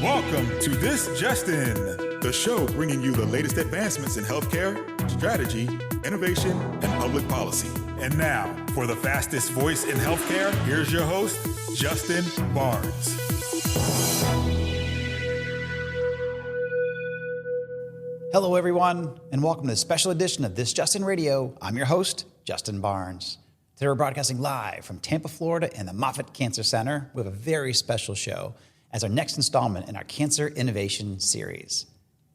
Welcome to This Just In, the show bringing you the latest advancements in healthcare, strategy, innovation, and public policy. And now, for the fastest voice in healthcare, here's your host, Justin Barnes. Hello, everyone, and welcome to a special edition of This Just In Radio. I'm your host, Justin Barnes. Today we're broadcasting live from Tampa, Florida, and the Moffitt Cancer Center. We have a very special show as our next installment in our Cancer Innovation Series.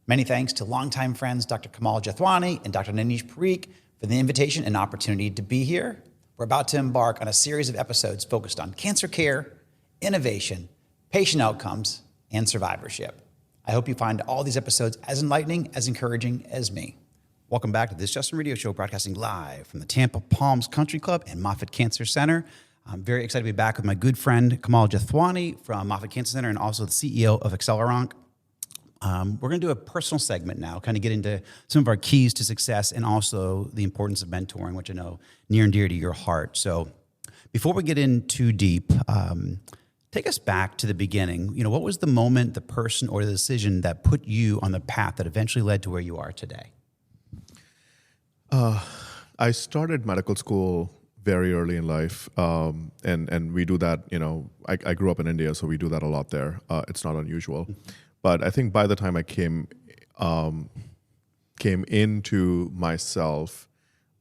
Many thanks to longtime friends Dr. Kamal Jethwani and Dr. Nanish Parikh for the invitation and opportunity to be here. We're about to embark on a series of episodes focused on cancer care, innovation, patient outcomes, and survivorship. I hope you find all these episodes as enlightening, as encouraging as me. Welcome back to This Just In Radio Show, broadcasting live from the Tampa Palms Country Club and Moffitt Cancer Center. I'm very excited to be back with my good friend Kamal Jethwani from Moffitt Cancer Center and also the CEO of AccelerOnc. We're going to do a personal segment now, kind of get into some of our keys to success and also the importance of mentoring, which I know near and dear to your heart. So before we get in too deep, take us back to the beginning. You know, what was the moment, the person, or the decision that put you on the path that eventually led to where you are today? I started medical school very early in life, and we do that. You know, I grew up in India, so we do that a lot there. It's not unusual, but I think by the time I came into myself,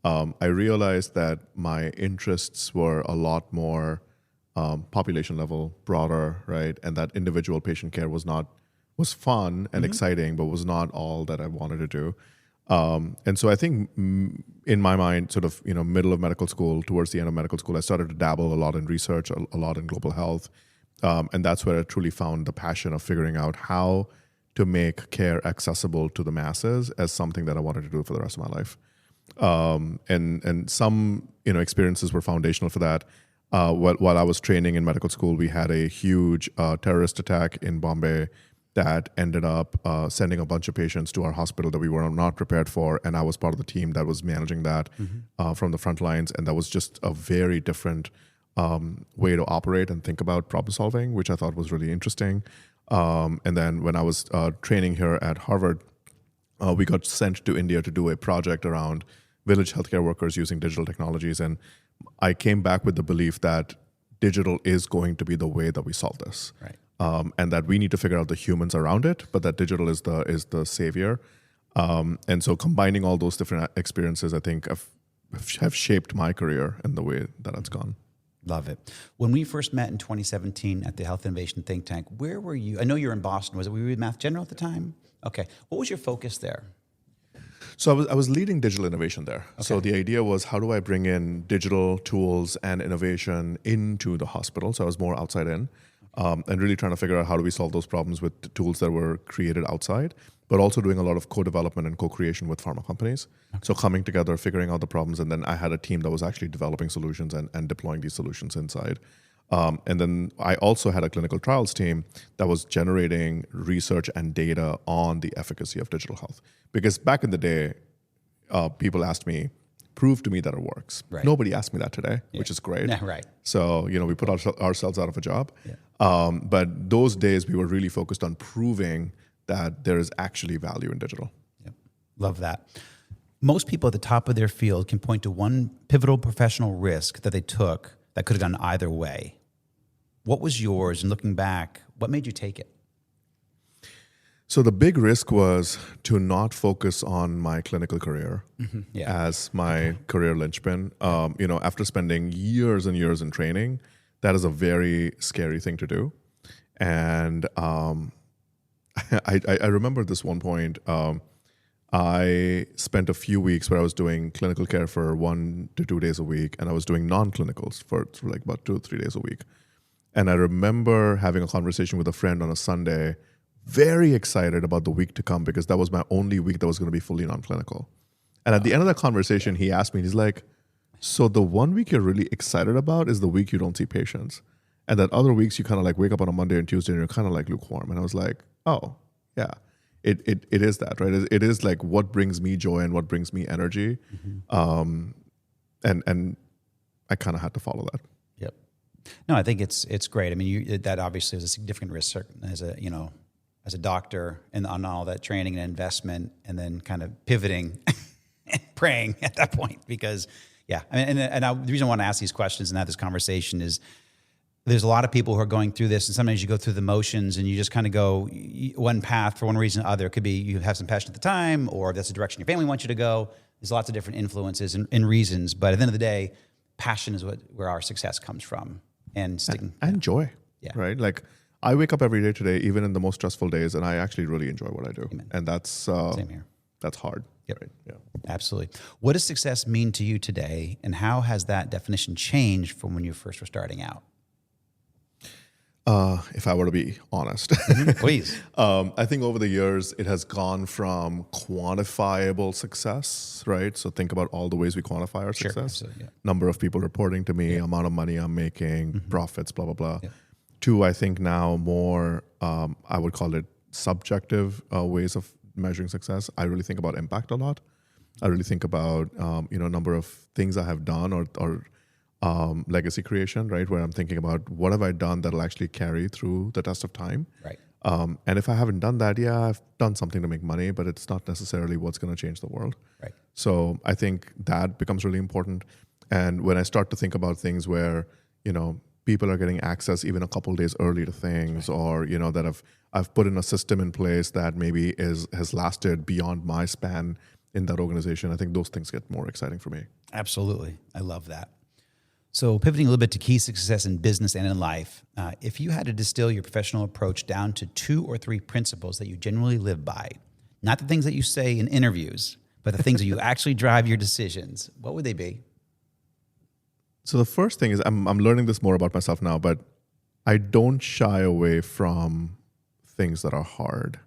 I realized that my interests were a lot more population level, broader, right, and that individual patient care was fun and exciting, but was not all that I wanted to do. And so I think in my mind, sort of, middle of medical school, towards the end of medical school, I started to dabble a lot in research, a lot in global health. And that's where I truly found the passion of figuring out how to make care accessible to the masses as something that I wanted to do for the rest of my life. And some, experiences were foundational for that. While I was training in medical school, we had a huge terrorist attack in Bombay that ended up sending a bunch of patients to our hospital that we were not prepared for. And I was part of the team that was managing that from the front lines. And that was just a very different way to operate and think about problem solving, which I thought was really interesting. And then when I was training here at Harvard, we got sent to India to do a project around village healthcare workers using digital technologies. And I came back with the belief that digital is going to be the way that we solve this. Right. And that we need to figure out the humans around it, but that digital is the savior. And so combining all those different experiences, I think have shaped my career and the way that it's gone. Love it. When we first met in 2017 at the Health Innovation Think Tank, where were you? I know you were in Boston. Were you with Math General at the time? Okay. What was your focus there? So I was leading digital innovation there. Okay. So the idea was, how do I bring in digital tools and innovation into the hospital? So I was more outside in. And really trying to figure out how do we solve those problems with the tools that were created outside, but also doing a lot of co-development and co-creation with pharma companies. Okay. So coming together, figuring out the problems, and then I had a team that was actually developing solutions and deploying these solutions inside. And then I also had a clinical trials team that was generating research and data on the efficacy of digital health. Because back in the day, people asked me, prove to me that it works. Right. Nobody asked me that today, which is great. Yeah, right. So, we put ourselves out of a job. Yeah. But those days we were really focused on proving that there is actually value in digital. Yep. Love that. Most people at the top of their field can point to one pivotal professional risk that they took that could have gone either way. What was yours? And looking back, what made you take it? So the big risk was to not focus on my clinical career as my career linchpin. After spending years and years in training, that is a very scary thing to do. And I remember this one point, I spent a few weeks where I was doing clinical care for 1 to 2 days a week, and I was doing non-clinicals for like about 2 or 3 days a week. And I remember having a conversation with a friend on a Sunday, very excited about the week to come because that was my only week that was going to be fully non-clinical. And at the end of that conversation, he asked me, he's like, so the 1 week you're really excited about is the week you don't see patients. And that other weeks you kind of like wake up on a Monday and Tuesday and you're kind of like lukewarm. And I was like, oh, yeah, it is that, right? It is like what brings me joy and what brings me energy. And I kind of had to follow that. Yep. No, I think it's great. I mean, that obviously is a significant risk as a as a doctor and on all that training and investment, and then kind of pivoting and praying at that point? Because, yeah, the reason I want to ask these questions and have this conversation is there's a lot of people who are going through this, and sometimes you go through the motions and you just kind of go one path for one reason or other. It could be you have some passion at the time, or that's the direction your family wants you to go. There's lots of different influences and reasons, but at the end of the day, passion is where our success comes from. And sticking and joy, yeah. Right? Like I wake up every day today, even in the most stressful days, and I actually really enjoy what I do. Amen. And that's Same here. That's hard. Yep. Right? Yeah. Absolutely. What does success mean to you today, and how has that definition changed from when you first were starting out? If I were to be honest, Please. I think over the years it has gone from quantifiable success, right? So think about all the ways we quantify our success. Absolutely, yeah. Number of people reporting to me, amount of money I'm making, profits, blah, blah, blah. Yeah. To, I think now more, I would call it subjective ways of measuring success. I really think about impact a lot. I really think about, number of things I have done or legacy creation, right? Where I'm thinking about what have I done that'll actually carry through the test of time. Right. And if I haven't done that, yeah, I've done something to make money, but it's not necessarily what's going to change the world. Right. So I think that becomes really important. And when I start to think about things where, people are getting access even a couple days early to things, or, that I've put in a system in place that maybe has lasted beyond my span in that organization, I think those things get more exciting for me. Absolutely. I love that. So pivoting a little bit to key success in business and in life, if you had to distill your professional approach down to 2 or 3 principles that you generally live by, not the things that you say in interviews, but the things that you actually drive your decisions, what would they be? So the first thing is I'm learning this more about myself now, but I don't shy away from things that are hard.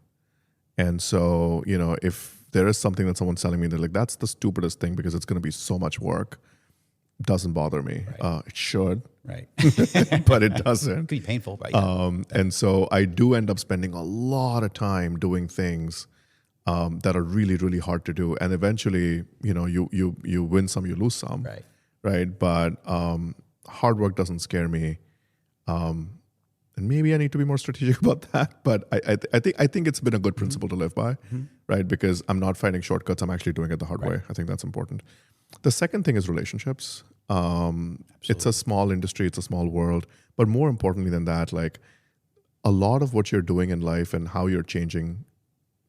And so, if there is something that someone's telling me, they're like, that's the stupidest thing because it's going to be so much work, doesn't bother me. Right. It should, Right. but it doesn't. It could be painful, right? Yeah. And so I do end up spending a lot of time doing things that are really, really hard to do. And eventually, you win some, you lose some. Right. Right. But hard work doesn't scare me. And maybe I need to be more strategic about that. But I think it's been a good principle to live by, right? Because I'm not finding shortcuts. I'm actually doing it the hard way. I think that's important. The second thing is relationships. It's a small industry. It's a small world. But more importantly than that, like a lot of what you're doing in life and how you're changing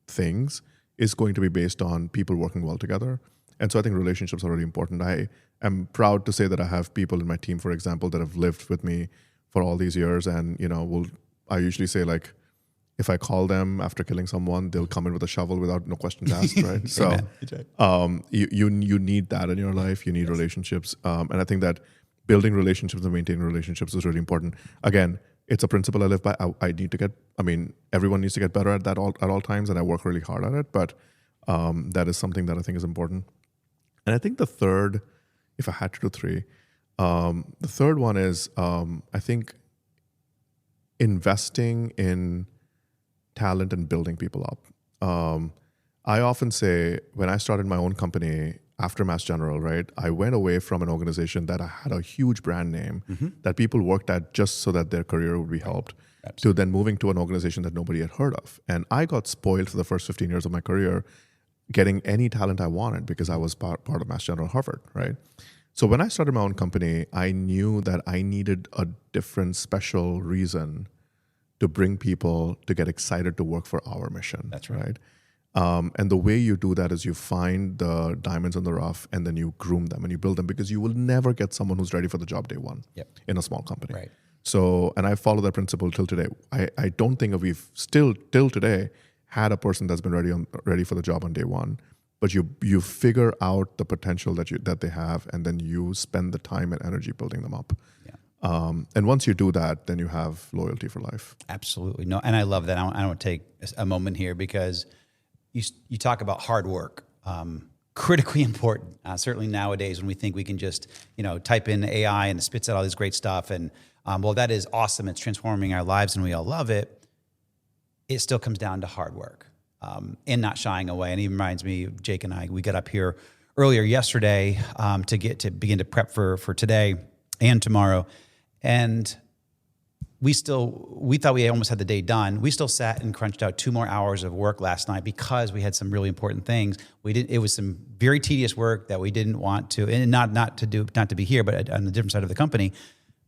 things is going to be based on people working well together. And so I think relationships are really important. I am proud to say that I have people in my team, for example, that have lived with me for all these years. And, I usually say, like, if I call them after killing someone, they'll come in with a shovel without no questions asked, right? So you need that in your life. You need relationships. And I think that building relationships and maintaining relationships is really important. Again, it's a principle I live by. Everyone needs to get better at that at all times, and I work really hard at it. But that is something that I think is important. And I think the third, if I had to do 3, the third one is, I think, investing in talent and building people up. I often say when I started my own company after Mass General, right, I went away from an organization that had a huge brand name that people worked at just so that their career would be helped, to then moving to an organization that nobody had heard of. And I got spoiled for the first 15 years of my career getting any talent I wanted because I was part of Mass General Harvard, right? So when I started my own company, I knew that I needed a different special reason to bring people to get excited to work for our mission. That's right. And the way you do that is you find the diamonds in the rough and then you groom them and you build them, because you will never get someone who's ready for the job day one in a small company. Right. So, and I follow that principle till today. I don't think we've still till today had a person that's been ready for the job on day one, but you figure out the potential that they have, and then you spend the time and energy building them up. And once you do that, then you have loyalty for life. Absolutely. No, and I love that. I want to take a moment here because you talk about hard work, critically important. Certainly nowadays when we think we can just type in AI and it spits out all this great stuff, and that is awesome. It's transforming our lives and we all love it. It still comes down to hard work and not shying away. And it even reminds me, Jake and I, we got up here earlier yesterday to begin to prep for today and tomorrow. And we thought we almost had the day done. We still sat and crunched out 2 more hours of work last night because we had some really important things. It was some very tedious work that we didn't want to, and not to be here, but on the different side of the company.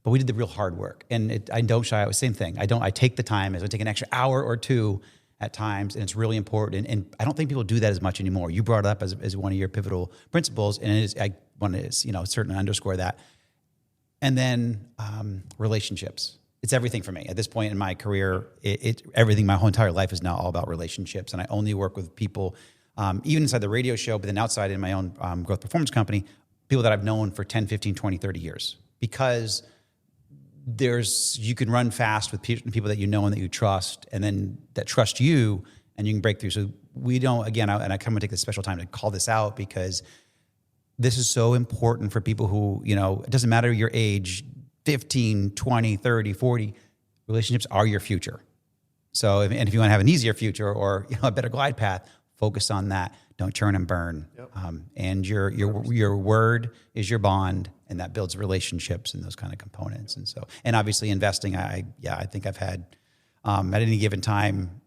But we did the real hard work, and I don't shy away. Same thing. I take the time. I take an extra hour or 2 at times, and it's really important. And I don't think people do that as much anymore. You brought it up as one of your pivotal principles, and I want to certainly underscore that. And then relationships. It's everything for me. At this point in my career, everything, my whole entire life is now all about relationships. And I only work with people, even inside the radio show, but then outside in my own growth performance company, people that I've known for 10, 15, 20, 30 years. Because you can run fast with people that you know and that you trust, and then that trust you, and you can break through. So we don't, again, and I come and take this special time to call this out, because this is so important for people who, it doesn't matter your age, 15, 20, 30, 40, relationships are your future. So, if you want to have an easier future or a better glide path, focus on that. Don't churn and burn. Yep. And your word is your bond, and that builds relationships and those kind of components. And so, and obviously investing, I think I've had at any given time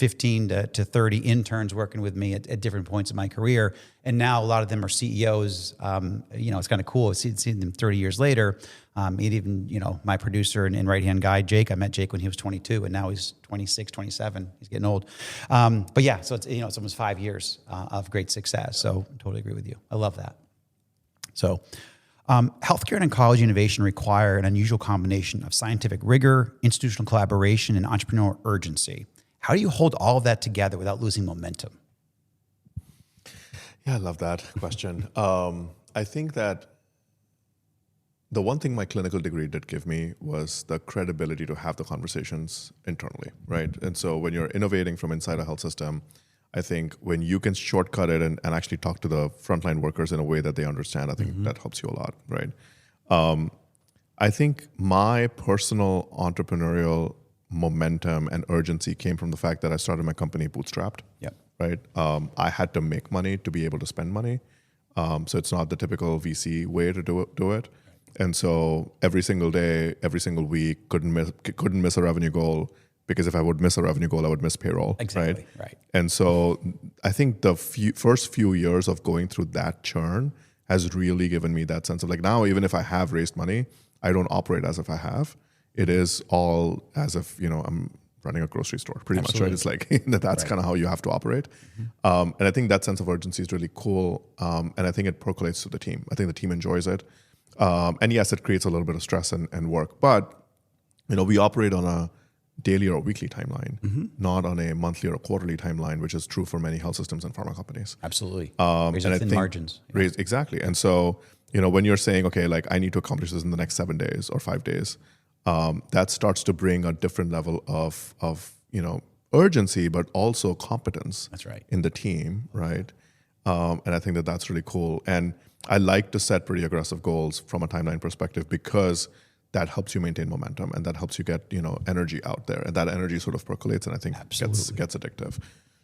15 to 30 interns working with me at different points in my career. And now a lot of them are CEOs. It's kind of cool seeing them 30 years later. Even my producer and right-hand guy, Jake, I met Jake when he was 22, and now he's 26, 27. He's getting old. But yeah, so it's almost 5 years of great success. So I totally agree with you. I love that. So healthcare and oncology innovation require an unusual combination of scientific rigor, institutional collaboration, and entrepreneurial urgency. How do you hold all of that together without losing momentum? Yeah, I love that question. I think that the one thing my clinical degree did give me was the credibility to have the conversations internally, right? And so when you're innovating from inside a health system, I think when you can shortcut it and actually talk to the frontline workers in a way that they understand, I think that helps you a lot, right? I think my personal entrepreneurial momentum and urgency came from the fact that I started my company bootstrapped. Yep. Right. I had to make money to be able to spend money. So it's not the typical VC way to do it. Right. And so every single day, every single week, couldn't miss a revenue goal, because if I would miss a revenue goal, I would miss payroll. Exactly. Right. And so I think the first few years of going through that churn has really given me that sense of like, now, even if I have raised money, I don't operate as if I have. It is all as if, I'm running a grocery store, pretty Absolutely. Much, right? It's like, that's right. Kind of how you have to operate. And I think that sense of urgency is really cool. And I think it percolates to the team. I think the team enjoys it. And yes, it creates a little bit of stress and work. But, we operate on a daily or weekly timeline, not on a monthly or a quarterly timeline, which is true for many health systems and pharma companies. Absolutely. There's thin margins. Exactly. And so, when you're saying, okay, like I need to accomplish this in the next 7 days or 5 days, that starts to bring a different level of urgency, but also competence. That's right. In the team, right? And I think that's really cool. And I like to set pretty aggressive goals from a timeline perspective, because that helps you maintain momentum and that helps you get energy out there, and that energy sort of percolates and I think gets addictive.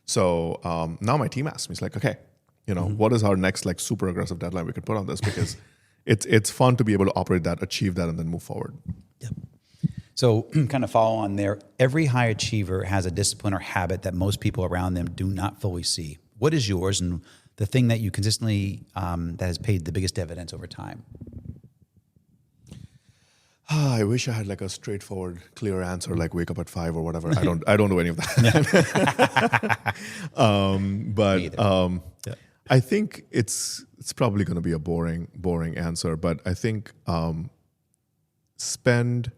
So now my team asks me, it's like, okay, what is our next like super aggressive deadline we could put on this? Because it's fun to be able to operate that, achieve that, and then move forward. Yep. So kind of follow on there. Every high achiever has a discipline or habit that most people around them do not fully see. What is yours, and the thing that you consistently, that has paid the biggest dividends over time? I wish I had like a straightforward, clear answer, like wake up at 5 or whatever. I don't do any of that. I think it's probably going to be a boring answer, but I think spend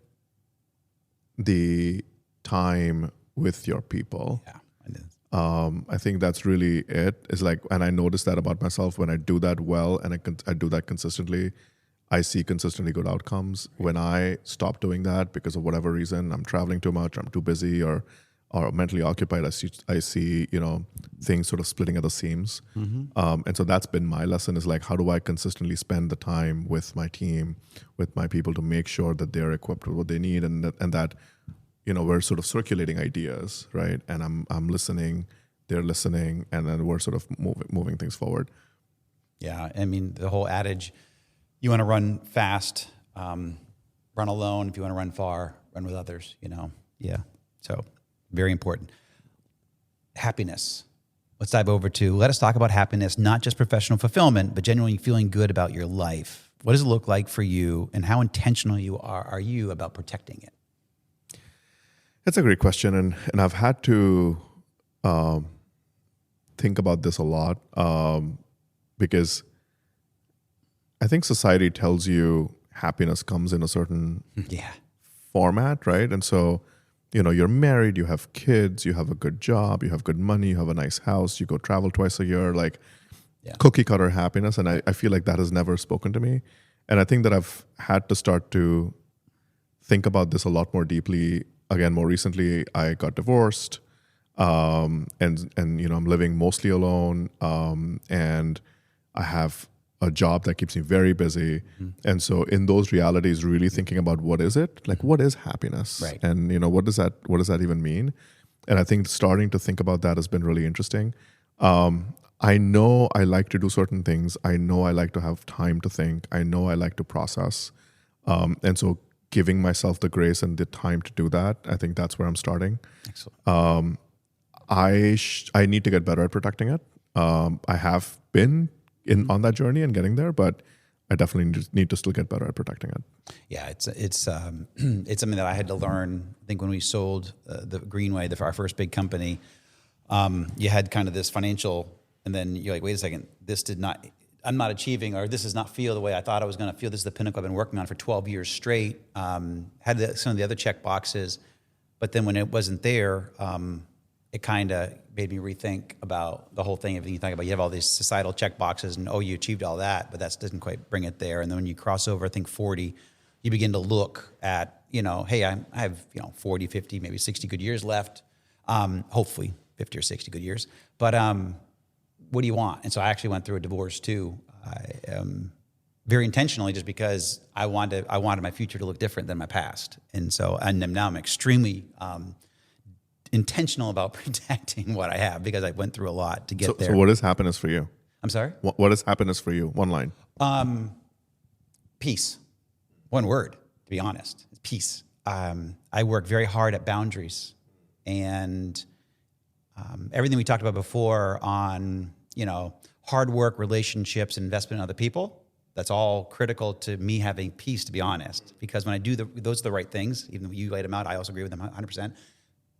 the time with your people. Yeah, it is. I think that's really it. It's like, and I notice that about myself when I do that well and I do that consistently, I see consistently good outcomes. When I stop doing that because of whatever reason, I'm traveling too much, I'm too busy, or mentally occupied, I see things sort of splitting at the seams. And so that's been my lesson, is like, how do I consistently spend the time with my team, with my people, to make sure that they're equipped with what they need, and that we're sort of circulating ideas, right? And I'm listening, they're listening, and then we're sort of moving things forward. Yeah, I mean, the whole adage, you want to run fast, run alone. If you want to run far, run with others, Yeah. So very important. Happiness. Let's dive over to, let us talk about happiness, not just professional fulfillment, but genuinely feeling good about your life. What does it look like for you, and how intentional are you about protecting it? It's a great question, and I've had to think about this a lot because I think society tells you happiness comes in a certain format, right? And so, you're married, you have kids, you have a good job, you have good money, you have a nice house, you go travel twice a year, like cookie cutter happiness. And I feel like that has never spoken to me. And I think that I've had to start to think about this a lot more deeply. Again, more recently, I got divorced, and I'm living mostly alone, and I have a job that keeps me very busy. Mm-hmm. And so in those realities, really thinking about what is it? Like, what is happiness? Right. And, what does that even mean? And I think starting to think about that has been really interesting. I know I like to do certain things. I know I like to have time to think. I know I like to process. And so giving myself the grace and the time to do that, I think that's where I'm starting. Excellent. I need to get better at protecting it. I have been on that journey and getting there, but I definitely need to still get better at protecting it. Yeah, it's something that I had to learn. I think when we sold the Greenway, our first big company, you had kind of this financial, and then you're like, wait a second, I'm not achieving, or this does not feel the way I thought I was going to feel. This is the pinnacle I've been working on for 12 years straight. Had some of the other check boxes, but then when it wasn't there, it kind of made me rethink about the whole thing. Everything you think about, you have all these societal check boxes, and you achieved all that, but that doesn't quite bring it there. And then when you cross over, I think 40, you begin to look at, hey, I have 40, 50, maybe 60 good years left. Hopefully 50 or 60 good years. But what do you want? And so I actually went through a divorce too, very intentionally, just because I wanted my future to look different than my past. And so, now I'm extremely intentional about protecting what I have, because I went through a lot to get there. So what is happiness for you? I'm sorry? What is happiness for you? One line. Peace. One word, to be honest. Peace. I work very hard at boundaries, and everything we talked about before on, hard work, relationships, and investment in other people, that's all critical to me having peace, to be honest. Because when I do those are the right things, even though you laid them out, I also agree with them 100%.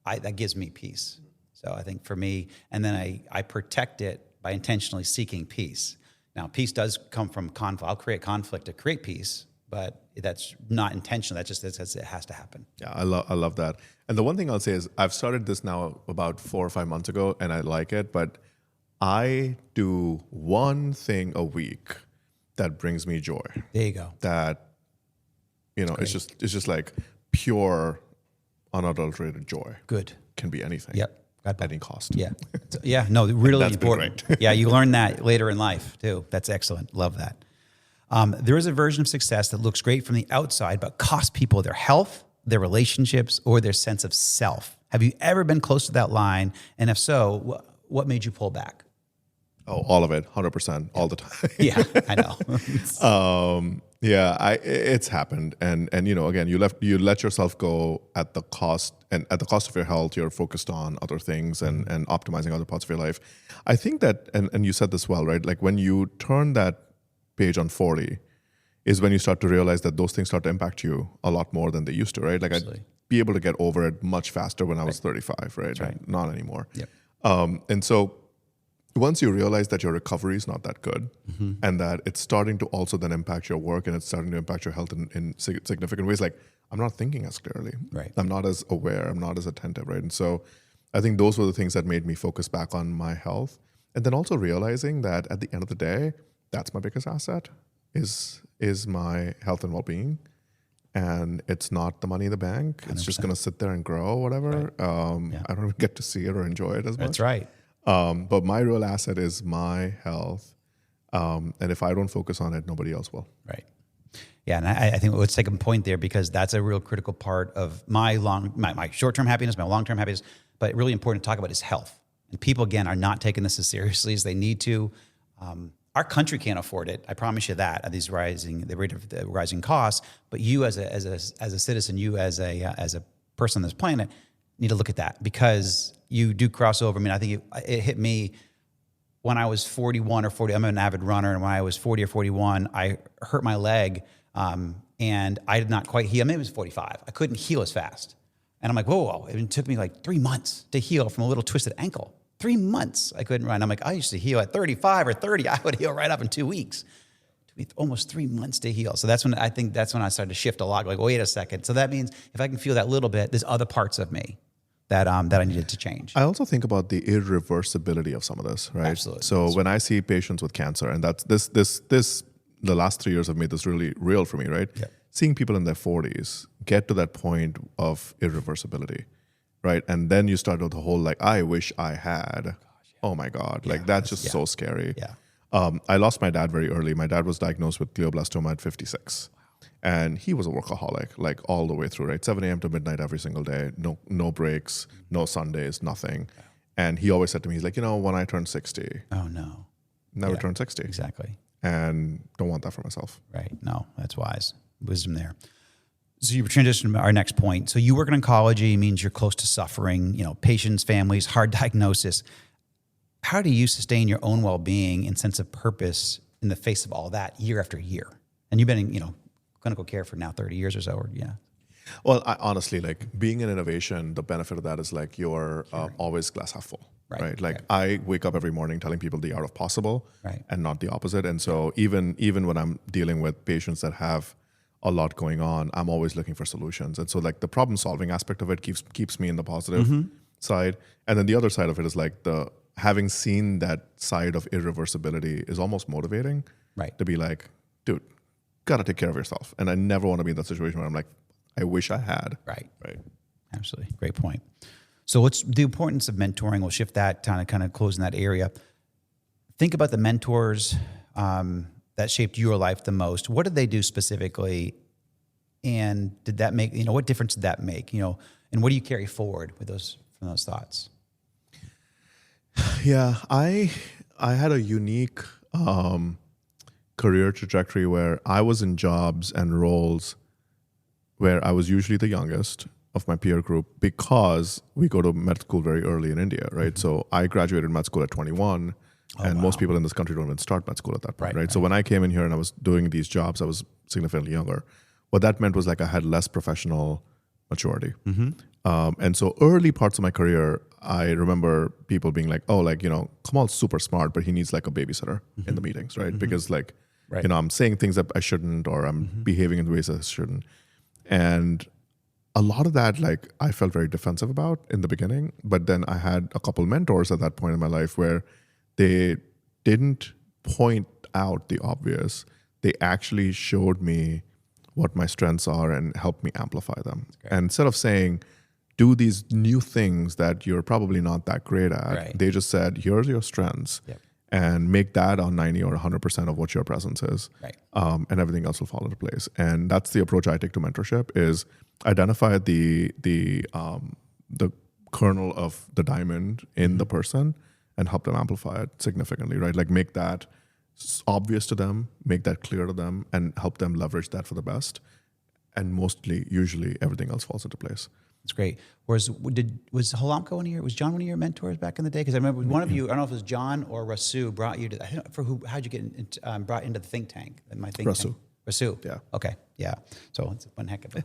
That gives me peace. So I think for me, and then I protect it by intentionally seeking peace. Now, peace does come from conflict. I'll create conflict to create peace, but that's not intentional. It has to happen. Yeah, I love that. And the one thing I'll say is I've started this now about 4 or 5 months ago, and I like it, but I do one thing a week that brings me joy. There you go. That, it's just like pure, unadulterated joy. Good. Can be anything. Yep. At any cost. Yeah. Yeah. No, really that's important. Been great. Yeah. You learn that later in life too. That's excellent. Love that. There is a version of success that looks great from the outside, but costs people their health, their relationships, or their sense of self. Have you ever been close to that line? And if so, what made you pull back? Oh, all of it, 100%, all the time. Yeah, I know. It's happened, and again, you let yourself go at the cost, and at the cost of your health, you're focused on other things and optimizing other parts of your life. I think that, and you said this well, right? Like when you turn that page on 40, is when you start to realize that those things start to impact you a lot more than they used to, right? Like Absolutely. I'd be able to get over it much faster when I was 35, right? That's right. Not anymore. Yep. And so once you realize that your recovery is not that good, Mm-hmm. and that it's starting to also then impact your work, and it's starting to impact your health in significant ways, like I'm not thinking as clearly. Right. I'm not as aware. I'm not as attentive, right? And so I think those were the things that made me focus back on my health. And then also realizing that at the end of the day, that's my biggest asset is my health and well-being. And it's not the money in the bank. 100%. It's just going to sit there and grow, whatever. Right. I don't even get to see it or enjoy it as much. That's right. But my real asset is my health. And if I don't focus on it, nobody else will. Right. Yeah, and I think let's take a point there, because that's a real critical part of my short-term happiness, my long-term happiness, but really important to talk about is health. And people, again, are not taking this as seriously as they need to. our country can't afford it. I promise you that at the rate of the rising costs. But you as a citizen, you as a person on this planet need to look at that, because you do cross over. I mean, I think it hit me when I was 41 or 40. I'm an avid runner, and when I was 40 or 41, I hurt my leg, and I did not quite heal. Maybe it was 45. I couldn't heal as fast, and I'm like, whoa! It took me like 3 months to heal from a little twisted ankle. 3 months I couldn't run. I'm like, I used to heal at 35 or 30. I would heal right up in 2 weeks. Almost 3 months to heal. So that's when I started to shift a lot. Like, wait a second. So that means if I can feel that little bit, there's other parts of me that I needed to change. I also think about the irreversibility of some of this, right? Absolutely. So when I see patients with cancer, and that's the last 3 years have made this really real for me, right? Yeah. Seeing people in their 40s get to that point of irreversibility, right? And then you start with the whole like, I wish I had. Oh my God, like that's just so scary. Yeah. I lost my dad very early. My dad was diagnosed with glioblastoma at 56. And he was a workaholic, like all the way through, right? 7 a.m. to midnight every single day, no breaks, no Sundays, nothing. Wow. And he always said to me, he's like, when I turn 60. Oh, no. Never turn 60. Exactly. And don't want that for myself. Right. No, that's wise. Wisdom there. So you transition to our next point. So you work in oncology, means you're close to suffering, patients, families, hard diagnosis. How do you sustain your own well-being and sense of purpose in the face of all that year after year? And you've been in, clinical care for now 30 years or so, Well, honestly, like being in innovation, the benefit of that is like you're always glass half full, right? Like I wake up every morning telling people the art of possible and not the opposite. And so even when I'm dealing with patients that have a lot going on, I'm always looking for solutions. And so like the problem solving aspect of it keeps me in the positive side. And then the other side of it is like having seen that side of irreversibility is almost motivating, to be like, dude, gotta take care of yourself. And I never want to be in that situation where I'm like, I wish I had. Right. Absolutely. Great point. So what's the importance of mentoring? We'll shift that kind of close in that area. Think about the mentors that shaped your life the most. What did they do specifically? And did that make, what difference did that make? And what do you carry forward with from those thoughts? Yeah, I had a unique career trajectory where I was in jobs and roles where I was usually the youngest of my peer group because we go to med school very early in India, right? So I graduated med school at 21, and most people in this country don't even start med school at that point, right? So when I came in here and I was doing these jobs, I was significantly younger. What that meant was like I had less professional maturity. And so early parts of my career, I remember people being like, Kamal's super smart, but he needs like a babysitter in the meetings, right? Because like, I'm saying things that I shouldn't, or I'm behaving in ways I shouldn't. And a lot of that, like, I felt very defensive about in the beginning, but then I had a couple mentors at that point in my life where they didn't point out the obvious. They actually showed me what my strengths are and helped me amplify them. And instead of saying, do these new things that you're probably not that great at, they just said, here's your strengths. And make that on 90 or 100% of what your presence is. And everything else will fall into place. And that's the approach I take to mentorship, is identify the kernel of the diamond in the person and help them amplify it significantly, right? Like make that obvious to them, make that clear to them, and help them leverage that for the best. And usually everything else falls into place. That's great. was Halamka was John one of your mentors back in the day? Because I remember one of you, I don't know if it was John or Rasu, brought you to, how'd you get brought into the think tank? Rasu. Rasu. Yeah. Okay. Yeah. So it's one heck of a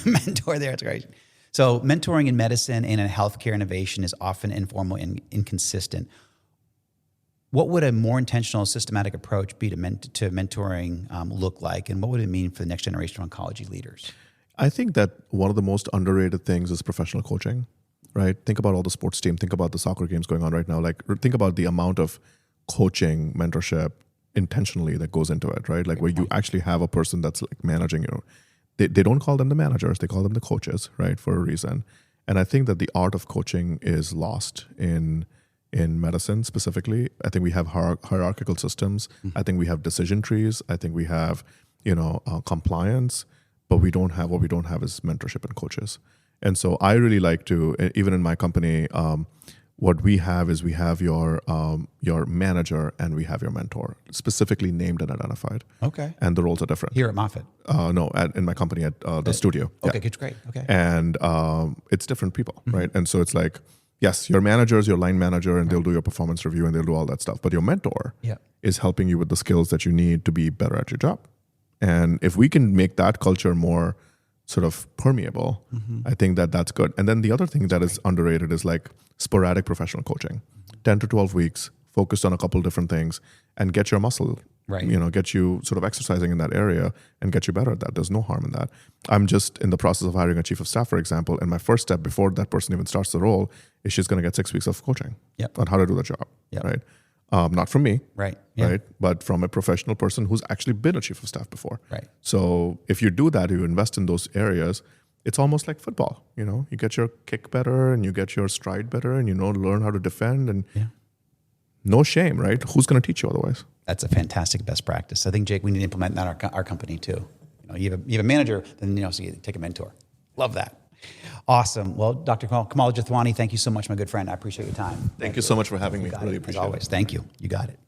mentor there. It's great. So mentoring in medicine and in healthcare innovation is often informal and inconsistent. What would a more intentional, systematic approach be to mentoring look like? And what would it mean for the next generation of oncology leaders? I think that one of the most underrated things is professional coaching, right? Think about all the sports team. Think about the soccer games going on right now. Like, think about the amount of coaching, mentorship intentionally that goes into it, right? Like, where you actually have a person that's like managing you. They don't call them the managers. They call them the coaches, right? For a reason. And I think that the art of coaching is lost in medicine specifically. I think we have hierarchical systems. I think we have decision trees. I think we have, compliance. But what we don't have is mentorship and coaches. And so I really like to, even in my company, what we have is we have your manager and we have your mentor, specifically named and identified. Okay. And the roles are different. Here at Moffitt. No, in my company at the studio. Okay, good, great. Okay. And it's different people, right? And so it's like, yes, your manager is your line manager and they'll do your performance review and they'll do all that stuff. But your mentor is helping you with the skills that you need to be better at your job. And if we can make that culture more sort of permeable, I think that that's good. And then the other thing that is underrated is like sporadic professional coaching, 10 to 12 weeks, focused on a couple different things and get your muscle, get you sort of exercising in that area and get you better at that. There's no harm in that. I'm just in the process of hiring a chief of staff, for example, and my first step before that person even starts the role is she's going to get 6 weeks of coaching on how to do the job, right? Not from me, right? But from a professional person who's actually been a chief of staff before. Right. So if you do that, you invest in those areas, it's almost like football. You get your kick better and you get your stride better and learn how to defend and no shame, right? Who's going to teach you otherwise? That's a fantastic best practice. I think, Jake, we need to implement that in our company too. You have a manager, then so you take a mentor. Love that. Awesome. Well, Dr. Kamal Jethwani, thank you so much, my good friend. I appreciate your time. Thank you so much for having me. Really appreciate it. As always, thank you. You got it.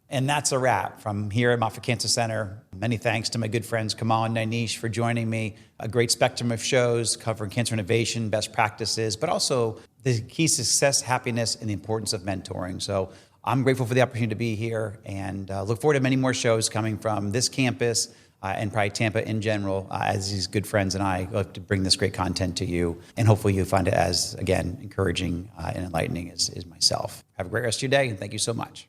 And that's a wrap from here at Moffitt Cancer Center. Many thanks to my good friends Kamal and Nainish for joining me. A great spectrum of shows covering cancer innovation, best practices, but also the key to success, happiness, and the importance of mentoring. So I'm grateful for the opportunity to be here and look forward to many more shows coming from this campus and probably Tampa in general, as these good friends and I look to bring this great content to you. And hopefully you find it as, again, encouraging and enlightening as myself. Have a great rest of your day, and thank you so much.